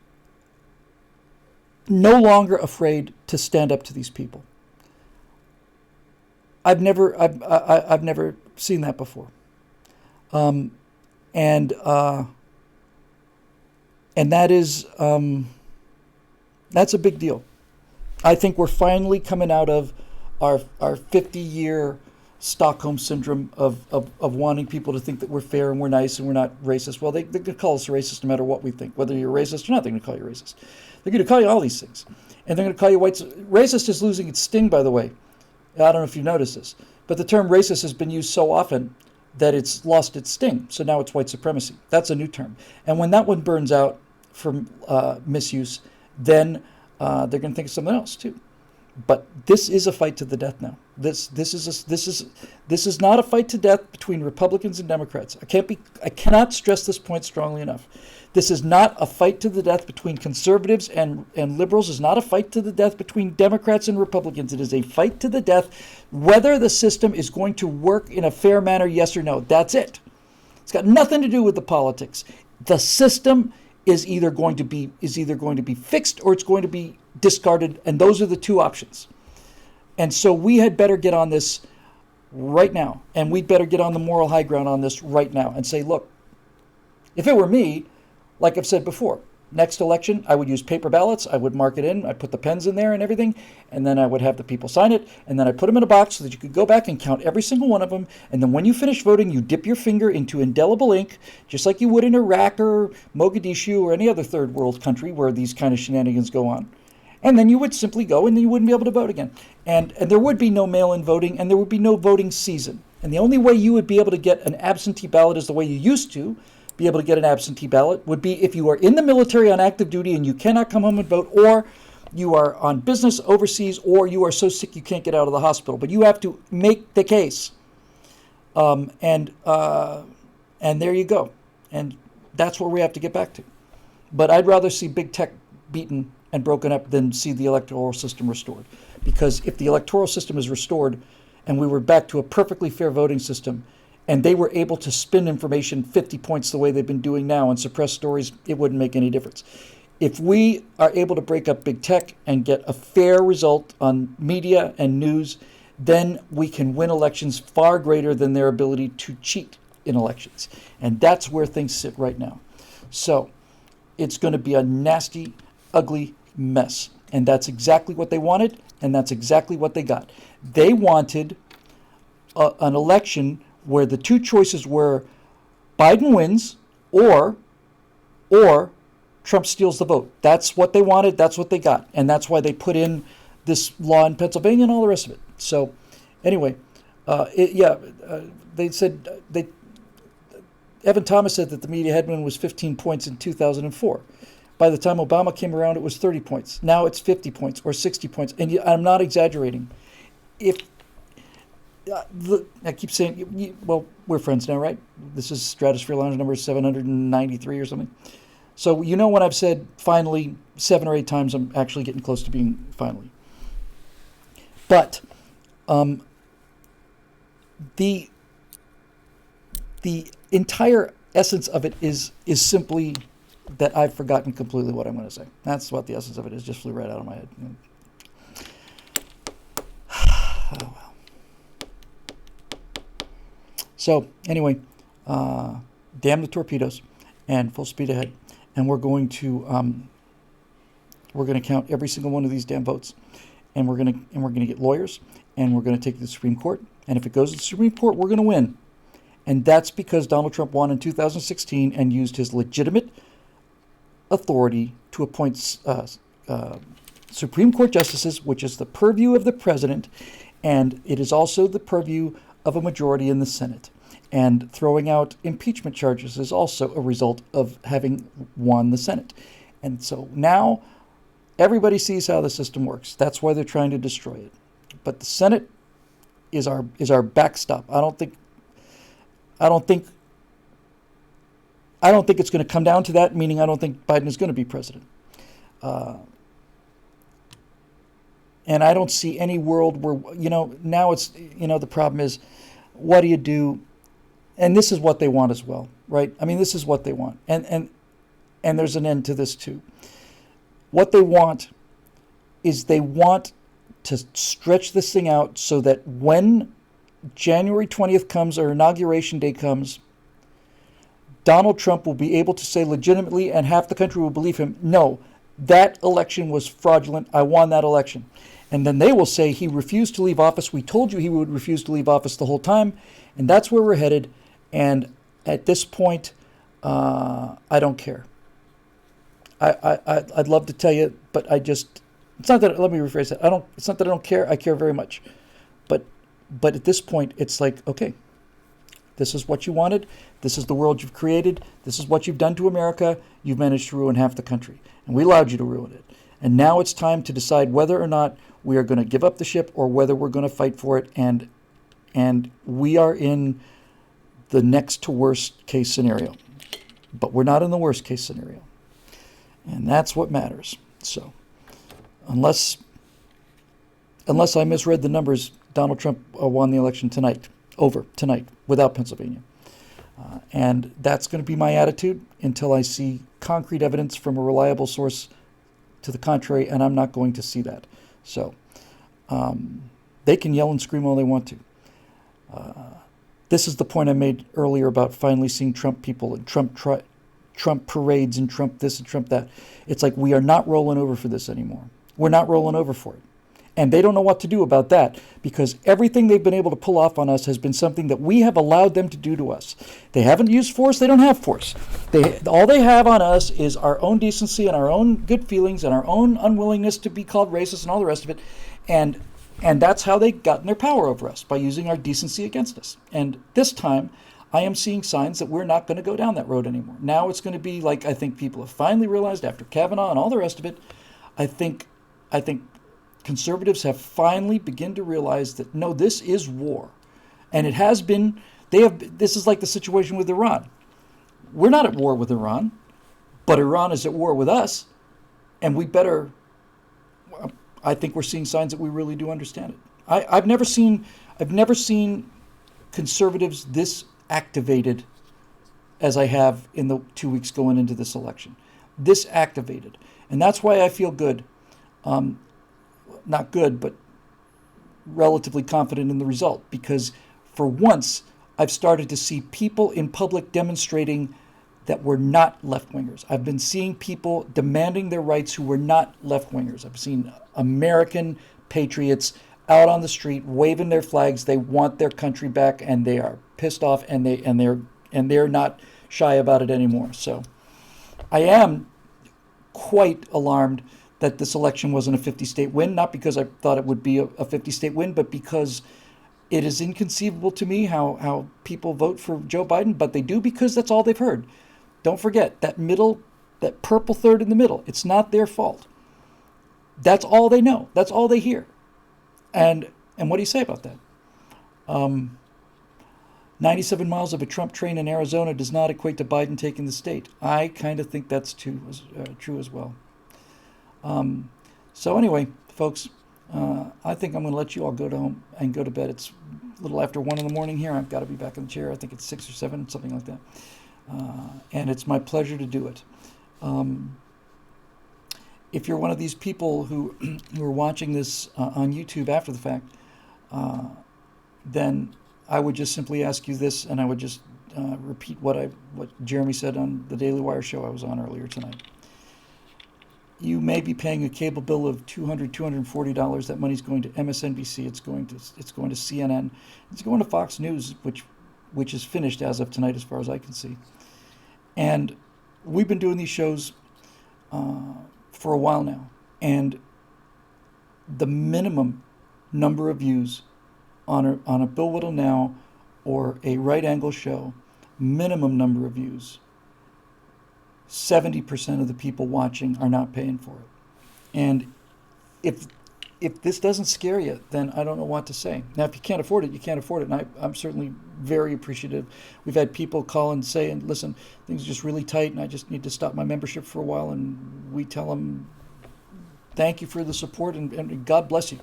no longer afraid to stand up to these people. I've never seen that before, and that is that's a big deal. I think we're finally coming out of our 50-year Stockholm syndrome of wanting people to think that we're fair and we're nice and we're not racist. Well, they're going to call us racist no matter what we think. Whether you're racist or not, they're going to call you racist. They're going to call you all these things, and they're going to call you white. Racist is losing its sting, by the way. I don't know if you noticed this, but the term racist has been used so often that it's lost its sting. So now it's white supremacy. That's a new term. And when that one burns out from misuse, then they're going to think of something else too. But this is a fight to the death now. This is not a fight to death between Republicans and Democrats. I cannot stress this point strongly enough. This is not a fight to the death between conservatives and liberals. It's not a fight to the death between Democrats and Republicans. It is a fight to the death whether the system is going to work in a fair manner, yes or no. That's it. It's got nothing to do with the politics. The system is either going to be fixed or it's going to be discarded, and those are the two options. And so we had better get on this right now. And we'd better get on the moral high ground on this right now and say, look, if it were me, like I've said before, next election, I would use paper ballots. I would mark it in. I'd put the pens in there and everything. And then I would have the people sign it. And then I put them in a box so that you could go back and count every single one of them. And then when you finish voting, you dip your finger into indelible ink, just like you would in Iraq or Mogadishu or any other third world country where these kind of shenanigans go on. And then you would simply go and then you wouldn't be able to vote again. And there would be no mail-in voting and there would be no voting season. And the only way you would be able to get an absentee ballot is the way you used to be able to get an absentee ballot would be if you are in the military on active duty and you cannot come home and vote, or you are on business overseas, or you are so sick you can't get out of the hospital. But you have to make the case. And there you go. And that's where we have to get back to. But I'd rather see big tech beaten and broken up than see the electoral system restored. Because if the electoral system is restored and we were back to a perfectly fair voting system, and they were able to spin information 50 points the way they've been doing now and suppress stories, it wouldn't make any difference. If we are able to break up big tech and get a fair result on media and news, then we can win elections far greater than their ability to cheat in elections. And that's where things sit right now. So it's going to be a nasty, ugly mess. And that's exactly what they wanted, and that's exactly what they got. They wanted an election where the two choices were Biden wins or Trump steals the vote. That's what they wanted. That's what they got. And that's why they put in this law in Pennsylvania and all the rest of it. So anyway, they said, Evan Thomas said that the media headwind was 15 points in 2004. By the time Obama came around, it was 30 points. Now it's 50 points or 60 points. And I'm not exaggerating. I keep saying, well, we're friends now, right? This is Stratosphere Lounge number 793 or something. So you know when I've said finally 7 or 8 times, I'm actually getting close to being finally. But the entire essence of it is simply that I've forgotten completely what I'm going to say. That's what the essence of it is. Just flew right out of my head. Oh, well. So anyway, damn the torpedoes, and full speed ahead. And we're going to count every single one of these damn votes, and we're gonna get lawyers, and we're gonna take it to the Supreme Court. And if it goes to the Supreme Court, we're gonna win. And that's because Donald Trump won in 2016 and used his legitimate authority to appoint Supreme Court justices, which is the purview of the president, and it is also the purview of a majority in the Senate. And throwing out impeachment charges is also a result of having won the Senate. And so now everybody sees how the system works. That's why they're trying to destroy it. But the Senate is our backstop. I don't think it's going to come down to that, meaning I don't think Biden is going to be president. And I don't see any world where, now it's, the problem is, what do you do? And this is what they want as well, right? I mean, this is what they want. And there's an end to this too. What they want is they want to stretch this thing out so that when January 20th comes or Inauguration Day comes, Donald Trump will be able to say legitimately, and half the country will believe him, no, that election was fraudulent. I won that election. And then they will say he refused to leave office. We told you he would refuse to leave office the whole time. And that's where we're headed. And at this point, I don't care. I'd love to tell you, but it's not that, let me rephrase that. It's not that I don't care. I care very much. But at this point, it's like, okay, this is what you wanted. This is the world you've created. This is what you've done to America. You've managed to ruin half the country. And we allowed you to ruin it. And now it's time to decide whether or not we are going to give up the ship or whether we're going to fight for it. And we are in the next to worst case scenario. But we're not in the worst case scenario. And that's what matters. So unless I misread the numbers, Donald Trump won the election tonight, without Pennsylvania. And that's going to be my attitude until I see concrete evidence from a reliable source to the contrary, and I'm not going to see that. So they can yell and scream all they want to. This is the point I made earlier about finally seeing Trump people and Trump parades and Trump this and Trump that. It's like we are not rolling over for this anymore. We're not rolling over for it. And they don't know what to do about that because everything they've been able to pull off on us has been something that we have allowed them to do to us. They haven't used force. They don't have force. All they have on us is our own decency and our own good feelings and our own unwillingness to be called racist and all the rest of it. And that's how they've gotten their power over us, by using our decency against us. And this time, I am seeing signs that we're not going to go down that road anymore. Now it's going to be like I think people have finally realized after Kavanaugh and all the rest of it. I think conservatives have finally begun to realize that no, this is war, and it has been. This is like the situation with Iran. We're not at war with Iran, but Iran is at war with us, and we better. I think we're seeing signs that we really do understand it. I've never seen conservatives this activated as I have in the 2 weeks going into this election. This activated, and that's why I feel good. Not good, but relatively confident in the result, because for once I've started to see people in public demonstrating that were not left-wingers. I've been seeing people demanding their rights who were not left-wingers. I've seen American patriots out on the street waving their flags. They want their country back, and they are pissed off, and they're not shy about it anymore. So I am quite alarmed that this election wasn't a 50-state win, not because I thought it would be a 50-state win, but because it is inconceivable to me how people vote for Joe Biden, but they do because that's all they've heard. Don't forget, that purple third in the middle, it's not their fault. That's all they know. That's all they hear. And what do you say about that? 97 miles of a Trump train in Arizona does not equate to Biden taking the state. I kind of think that's true as well. So anyway, folks, I think I'm going to let you all go home and go to bed. It's a little after 1 in the morning here. I've got to be back in the chair. I think it's 6 or 7, something like that. And it's my pleasure to do it. If you're one of these people who are watching this on YouTube after the fact, then I would just simply ask you this, and I would just repeat what Jeremy said on the Daily Wire show I was on earlier tonight. You may be paying a cable bill of $240. That money's going to MSNBC. It's going to CNN. It's going to Fox News, which is finished as of tonight, as far as I can see. And we've been doing these shows for a while now, and the minimum number of views on a Bill Whittle Now or a Right Angle show, minimum number of views, 70% of the people watching are not paying for it. And if this doesn't scare you, then I don't know what to say. Now, if you can't afford it, you can't afford it. And I'm certainly very appreciative. We've had people call and say, and listen, things are just really tight, and I just need to stop my membership for a while. And we tell them, thank you for the support, and God bless you.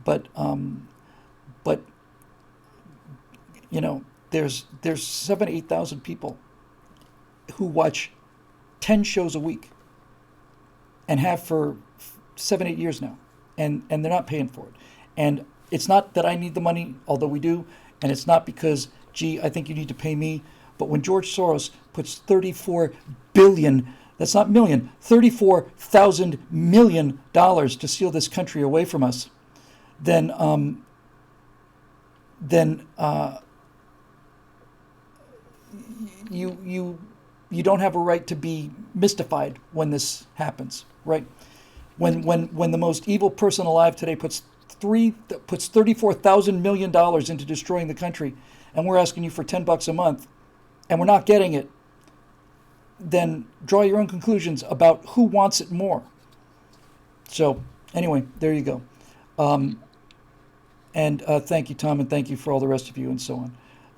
But you know, there's 8,000 people who watch 10 shows a week and have for 7-8 years now, and they're not paying for it. And it's not that I need the money, although we do, and it's not because, gee, I think you need to pay me. But when George Soros puts $34 billion, that's not million, $34,000 million to steal this country away from us, then you don't have a right to be mystified when this happens, right? When the most evil person alive today puts $34,000 million into destroying the country, and we're asking you for $10 a month, and we're not getting it, then draw your own conclusions about who wants it more. So anyway, there you go. And thank you, Tom, and thank you for all the rest of you and so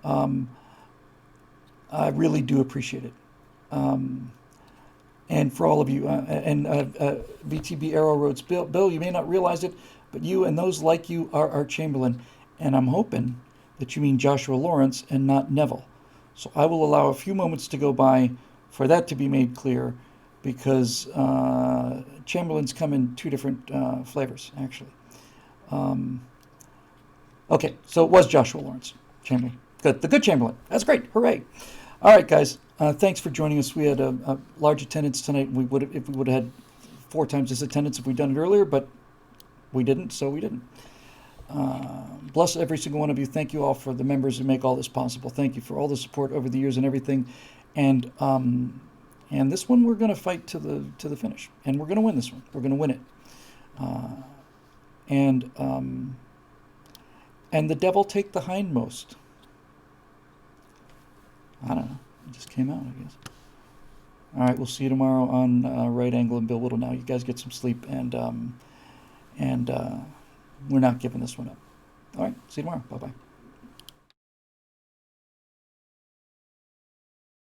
on. I really do appreciate it. And for all of you, VTB Arrow Roads, Bill, you may not realize it, but you and those like you are our Chamberlain, and I'm hoping that you mean Joshua Lawrence and not Neville. So I will allow a few moments to go by for that to be made clear, because Chamberlains come in two different flavors, actually. Okay, so it was Joshua Lawrence Chamberlain. Good, the good Chamberlain. That's great. Hooray! All right, guys. Thanks for joining us. We had a large attendance tonight. If we would have had 4 times this attendance if we'd done it earlier, but we didn't, so we didn't. Bless every single one of you. Thank you all for the members who make all this possible. Thank you for all the support over the years and everything. And this one we're going to fight to the finish, and we're going to win this one. We're going to win it. And the devil take the hindmost. I don't know. It just came out, I guess. All right, we'll see you tomorrow on Right Angle and Bill Whittle. Now you guys get some sleep, and we're not giving this one up. All right, see you tomorrow. Bye-bye.